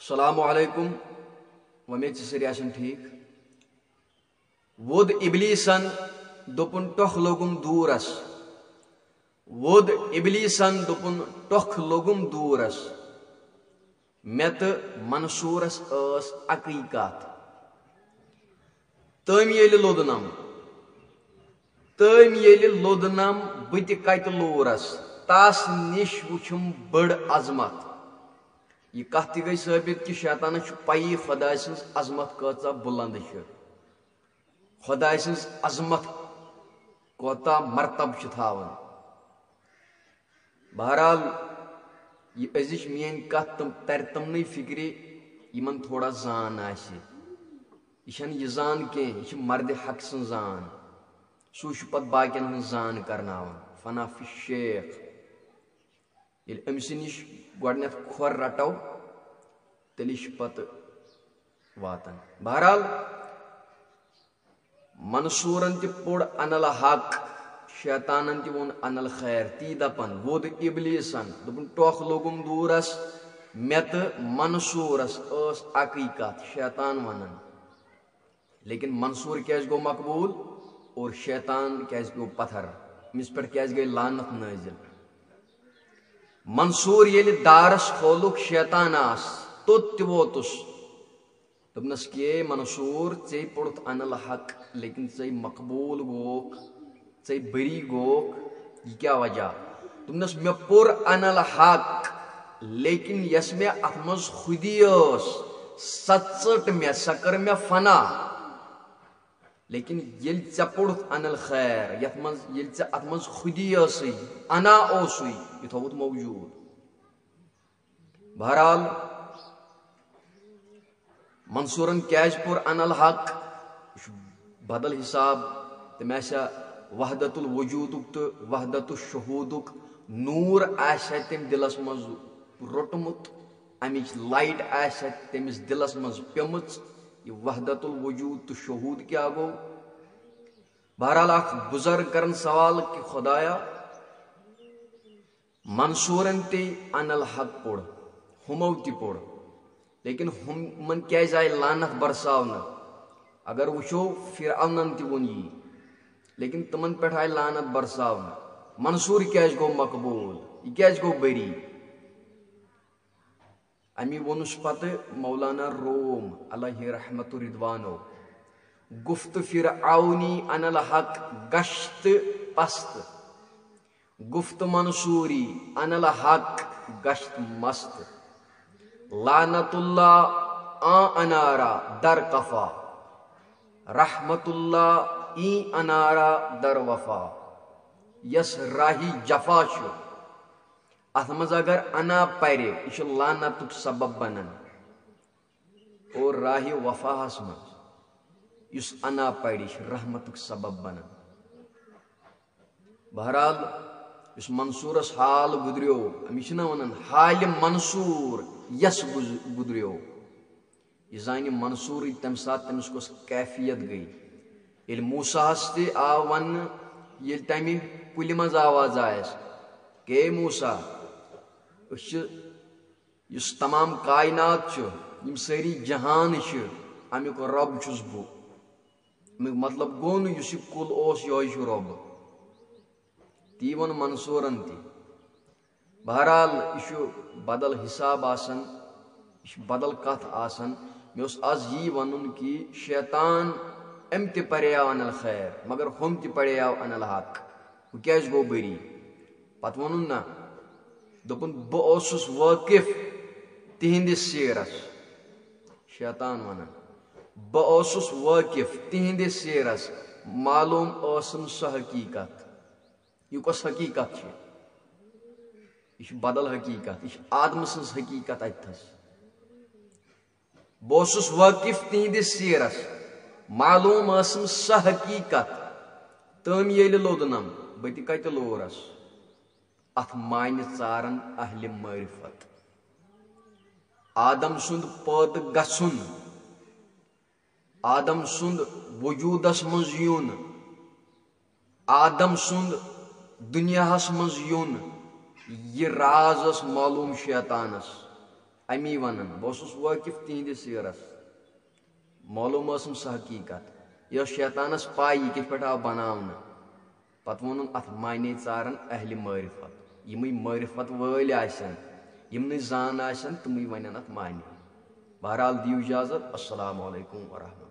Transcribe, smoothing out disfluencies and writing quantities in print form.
السلام علیکم ومید سری آسن ٹھیک وود ابلیسن دوپن ٹوکھ لوگم دورس وود ابلیسن دوپن ٹوکھ لوگم دورس مت منصورس اس اکی کت تم یل لودنم لودنم بت کت لورس تس نش وچھم بڑ عظمت یہ کت تہ گئی ثابت کہ شیطانس پی خدا سن عظمت کۭژاہ بلند خدا سن عظمت کوتاہ مرتب تھاون بہرحال یہ ازچ مین کت تر تمن فکر یمن تھوڑا زان آسہ یہ زان کی یہ مرد حق سن زان سہ پتہ باقین ہن زان کرناون فنا فی شیخ یل امس نش گۄڈنیتھ کھور رٹو تیلی پتہ واتن بہرحال منصورن تہ پوڑ ان الحق شیطانن تہ وون ان الخیر تی دپن وود ابلیسن دپن ٹوکھ لوگم دورس مت منصورس اس اکی کت شیطان ونن لیکن منصور کیاز گو مقبول اور شیطان کیاز گو پتھر امس پہ کیاز گئی لعنت نازل منصور یل دارس کھولک شیطان آس توت تہ ووتس دپنس کہ منصور ژے پوڑت ان الحق لیکن ژے مقبول گوک ژے بری گوک یہ کیا وجہ دپنس مے پور ان الحق لیکن یس مے ات مز خودی اس سہ ژٹ مے سہ کر مے فنا لیکن یل ژے پوڑت ان الخیر یت مز یل ژے ات مز خودی اسی انا اوسوی یہ تھوت موجود بہرحال منصورن کیاز پور ان الحق بدل حساب تم آسا وحدت الوجودک تو وحدت الشہودک نور آسا تم دلس مز روٹمت امچ لائٹ آسا تمس دلس مز پیمچ یہ وحدت الوجود تو شہود کیا گو بہرحال اخ بزرگ کرن سوال کہ خدایا منصورن تی ان الحق پوڑ ہمو تی پوڑ لیکن ہمن کیاز آئی لعنت برساونا اگر وچھو فرعونن تی ون یہ لیکن تمن پہ آئی لعنت برساونا منصور کیاز گو مقبول یہ کیاز گو بری امی ونس پتہ مولانا روم علیہ رحمت رضوانو گفت فرعونی ان الحق گشت پست گفت منصوری ان الحق گشت مست لعنت اللہ انارا در قفا رحمت اللہ انارا در وفا یس راہی جفا چھو ات مز اگر انا پرے یہ لعنتک سبب بنان اور راہ وفاہس مز اس انا پرے یہ رحمتک سبب بنان بہرحال اس منصورس حال گزریو امس ونان حال منصور یس گزریو یہ زانہ منصور تمہ سات تمس کس کیفیت گئی یل موسیٰ تہ آو ون یل تمہ کل مز آواز آیس کہ موسیٰ اس تمام کائنات یم ساری جہان امیک رب چھس بہ امیک مطلب گو نا اس کل اس یہ رب تی ون منصورن تی بہرحال یہ بدل حساب آسن یہ بدل کت آسن مے آز یہ ون کہ شیطان ام تہ پریاو ان الخیر مگر ہم تہ پریاو ان الحق وہ کیاز گو بری پتہ ونن نا دپن بہس واقف تہندس سیرس شیطان ونان بہس واقف تہندس سیرس معلوم اسم سہ حقیقت یہ کس حقیقت یہ بدل حقیقت یہ آدم سن حقیقت اتس بہس واقف تہندس سیرس معلوم اسم سہ حقیقت تم یل لودنم بت کت لورس ات معنی ژارن اہل معرفت آدم سند پید گھن آدم سند وجودس مز یون آدم سند دنیاہس مز یون یہ راز اس معلوم شیطانس امی ونان بہس واقف تہندس سیرس معلوم ٲسم سہ حقیقت یہ شیطانس پاے یہ کت پہ آو بناونہ پتہ وونن ات معنی ژارن اہل معرفت یمے معرفت ول آسن یم نہ زان آسن تمے ونن ات معنی بہرحال دیو اجازت السلام علیکم ورحمۃ